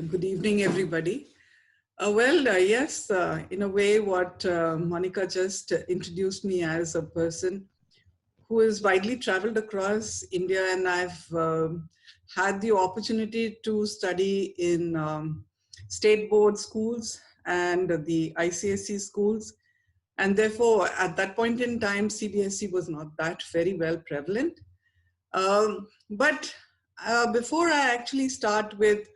Good evening, everybody. Yes, in a way, what Monica just introduced me as a person who has widely traveled across India, and I've had the opportunity to study in state board schools and the ICSE schools. And therefore, at that point in time, Cbse was not that very well prevalent. But before I actually start with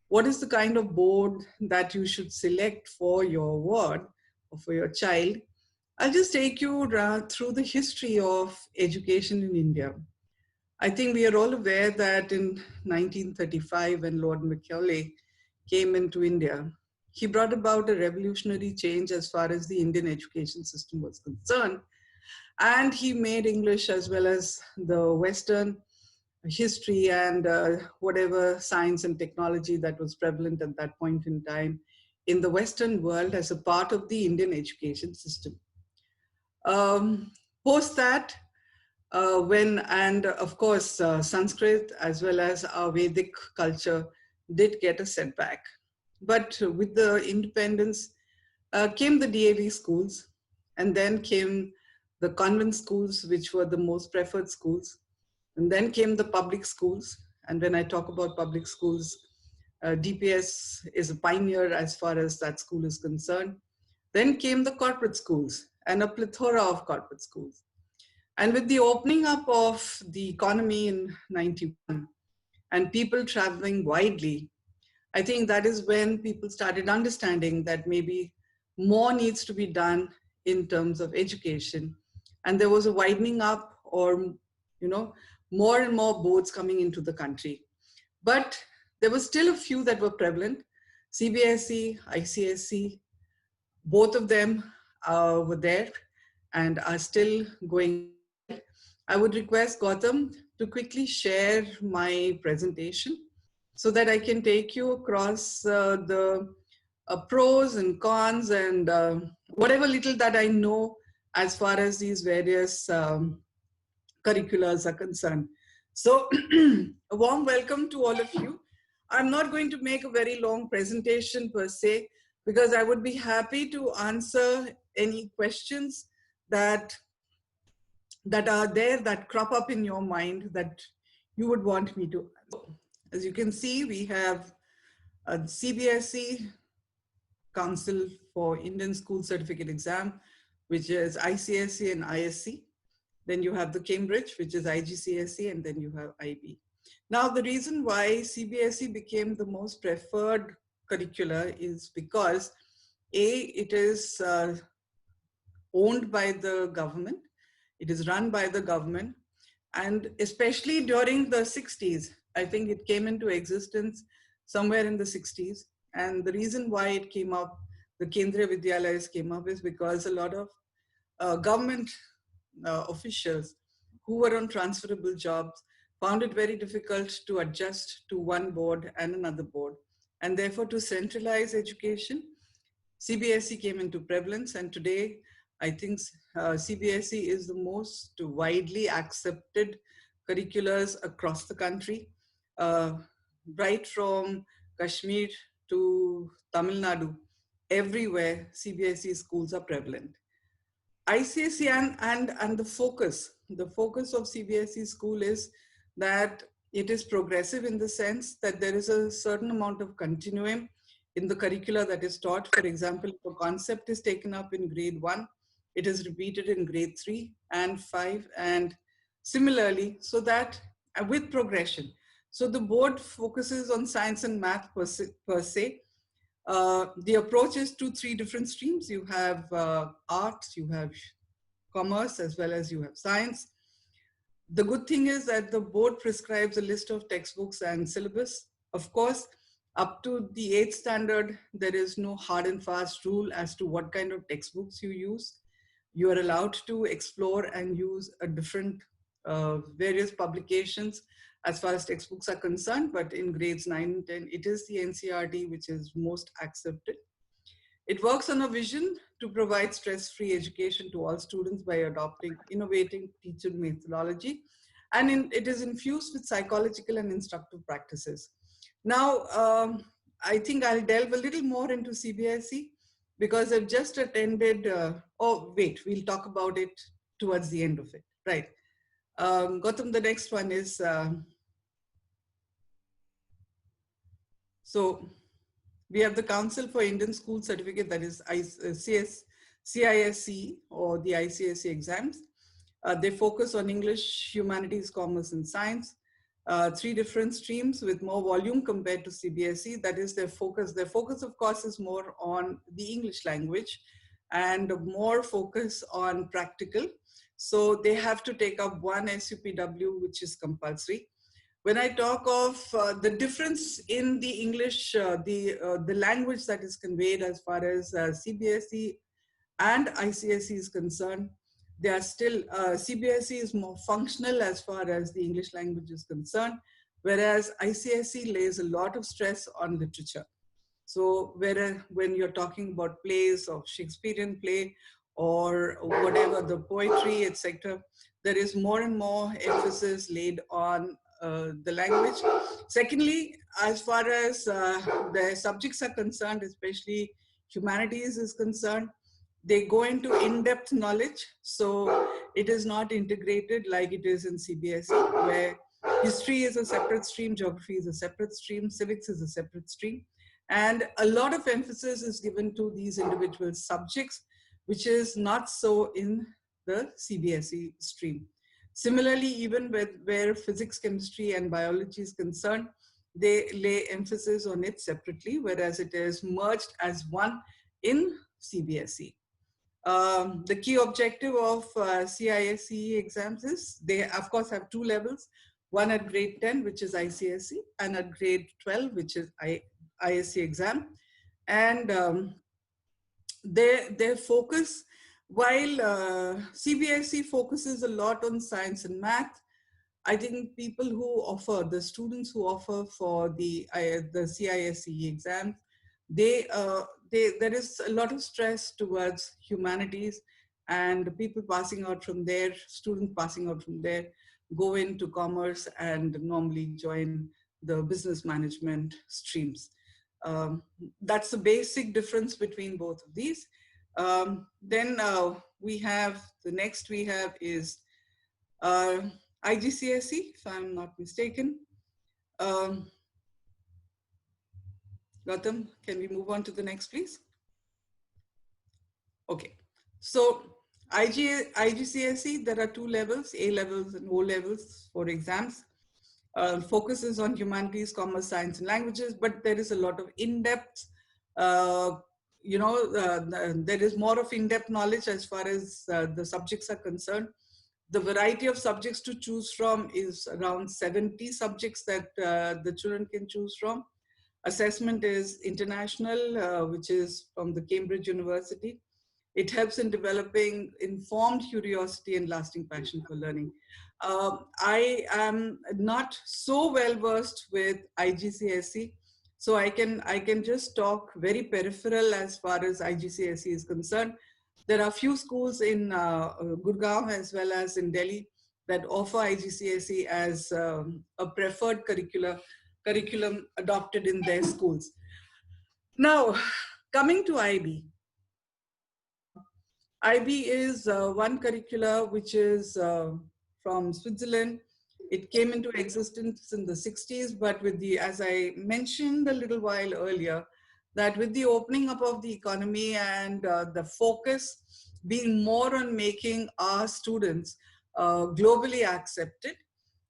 what is the kind of board that you should select for your ward or for your child, I'll just take you through the history of education in India. I think we are all aware that in 1935, when Lord Macaulay came into India, he brought about a revolutionary change as far as the Indian education system was concerned. And he made English as well as the Western history and whatever science and technology that was prevalent at that point in time in the Western world as a part of the Indian education system. Post that, of course, Sanskrit as well as our Vedic culture did get a setback. But with the independence came the DAV schools, and then came the convent schools, which were the most preferred schools. And then came the public schools. And when I talk about public schools, DPS is a pioneer as far as that school is concerned. Then came the corporate schools and a plethora of corporate schools. And with the opening up of the economy in 91 and people traveling widely, I think that is when people started understanding that maybe more needs to be done in terms of education. And there was a widening up, or, more and more boards coming into the country. But there were still a few that were prevalent. Cbse, ICSE, both of them were there and are still going. I would request Gautam to quickly share my presentation so that I can take you across the pros and cons and whatever little that I know as far as these various curriculars are concerned. So a warm welcome to all of you. I'm not going to make a very long presentation per se, because I would be happy to answer any questions that are there, that crop up in your mind that you would want me to answer. As you can see, we have a Cbse, Council for Indian School Certificate Exam, which is ICSE and ISC. Then you have the Cambridge, which is Igcse, and then you have IB. Now, the reason why Cbse became the most preferred curricular is because it is owned by the government, it is run by the government, and especially during the 60s, I think it came into existence somewhere in the 60s. And the reason why it came up, the Kendriya Vidyalayas came up, is because a lot of government officials who were on transferable jobs found it very difficult to adjust to one board and another board. And therefore, to centralize education, Cbse came into prevalence. And today, I think Cbse is the most widely accepted curriculars across the country, right from Kashmir to Tamil Nadu. Everywhere, Cbse schools are prevalent. ICSE and the focus of Cbse school is that it is progressive in the sense that there is a certain amount of continuum in the curricula that is taught. For example, if a concept is taken up in grade 1, it is repeated in grade 3 and 5, and similarly, so that with progression. So the board focuses on science and math per se. The approach is to 3 different streams. You have arts, you have commerce, as well as you have science. The good thing is that the board prescribes a list of textbooks and syllabus. Of course, up to the 8th standard, there is no hard and fast rule as to what kind of textbooks you use. You are allowed to explore and use a different various publications as far as textbooks are concerned, but in grades 9 and 10, it is the NCERT which is most accepted. It works on a vision to provide stress-free education to all students by adopting innovative teacher methodology, and it is infused with psychological and instructive practices. Now, I think I'll delve a little more into CBSE because I've just attended, oh, wait, we'll talk about it towards the end of it, right? Gautam, the next one is, so we have the Council for Indian School Certificate, that is CISE or the ICSE exams. They focus on English, humanities, commerce, and science. Three different streams with more volume compared to CBSE. That is their focus. Their focus, of course, is more on the English language and more focus on practical. So they have to take up one SUPW, which is compulsory. When I talk of the difference in the English, the language that is conveyed as far as CBSE and ICSE is concerned, they are still, CBSE is more functional as far as the English language is concerned, whereas ICSE lays a lot of stress on literature. So when you're talking about plays or Shakespearean play or whatever, the poetry, etc., there is more and more emphasis laid on the language. Secondly, as far as the subjects are concerned, especially humanities is concerned, they go into in-depth knowledge. So it is not integrated like it is in CBSE, where history is a separate stream, geography is a separate stream, civics is a separate stream. And a lot of emphasis is given to these individual subjects, which is not so in the CBSE stream. Similarly, even where physics, chemistry, and biology is concerned, they lay emphasis on it separately, whereas it is merged as one in CBSE. The key objective of CISE exams is they, of course, have two levels, one at grade 10, which is ICSE, and at grade 12, which is ISE exam. And their focus, while CBSE focuses a lot on science and math, I think people who offer, the students who offer for the CISE exams, there is a lot of stress towards humanities, and people passing out from there, students passing out from there, go into commerce and normally join the business management streams. That's the basic difference between both of these. Then we have, the next we have is Igcse, if I'm not mistaken. Gautam, can we move on to the next, please? Okay, so Igcse, there are two levels, A levels and O levels for exams. Focuses on humanities, commerce, science, and languages, but there is a lot of in-depth, there is more of in-depth knowledge as far as the subjects are concerned. The variety of subjects to choose from is around 70 subjects that the children can choose from. Assessment is international, which is from the Cambridge University. It helps in developing informed curiosity and lasting passion for learning. I am not so well versed with Igcse, so I can just talk very peripheral as far as Igcse is concerned. There are few schools in Gurgaon as well as in Delhi that offer Igcse as a preferred curriculum adopted in their schools. Now, coming to IB. IB is one curricula which is from Switzerland. It came into existence in the 60s, but with the, as I mentioned a little while earlier, that with the opening up of the economy and the focus being more on making our students globally accepted,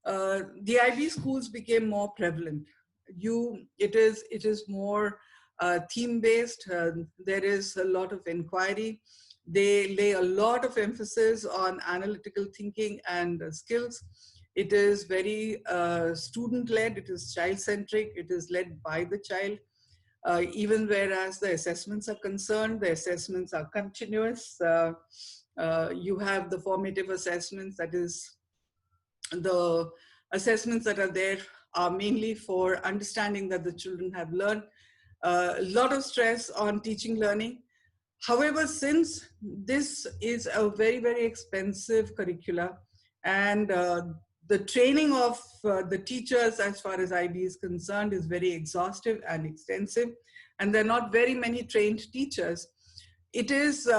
the IB schools became more prevalent. It is more theme-based. There is a lot of inquiry. They lay a lot of emphasis on analytical thinking and skills. It is very student-led. It is child-centric. It is led by the child. Even whereas the assessments are concerned, the assessments are continuous. You have the formative assessments, that is, the assessments that are there are mainly for understanding that the children have learned. A lot of stress on teaching learning. However, since this is a very, very expensive curricula, and The training of the teachers as far as IB is concerned is very exhaustive and extensive, and there are not very many trained teachers. It is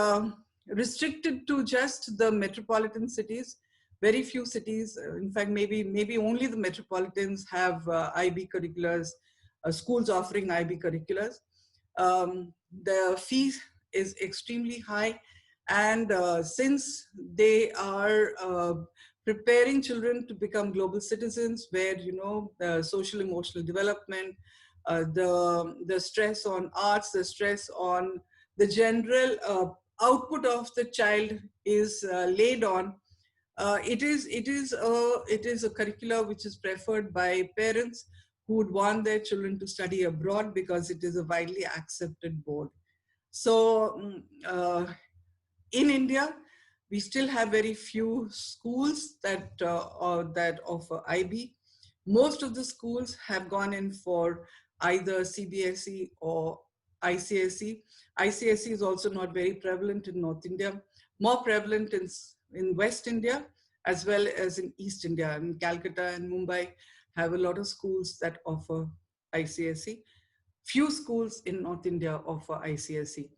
restricted to just the metropolitan cities. Very few cities, in fact, maybe only the metropolitans have IB curriculars, schools offering IB curriculars. The fee is extremely high, and since they are preparing children to become global citizens, where the social emotional development, the stress on arts, the stress on the general output of the child is laid on. It is a curricula which is preferred by parents who would want their children to study abroad because it is a widely accepted board. So in India, we still have very few schools that offer IB. Most of the schools have gone in for either Cbse or ICSE. ICSE is also not very prevalent in North India, more prevalent in West India as well as in East India. And Calcutta and Mumbai have a lot of schools that offer ICSE. Few schools in North India offer ICSE.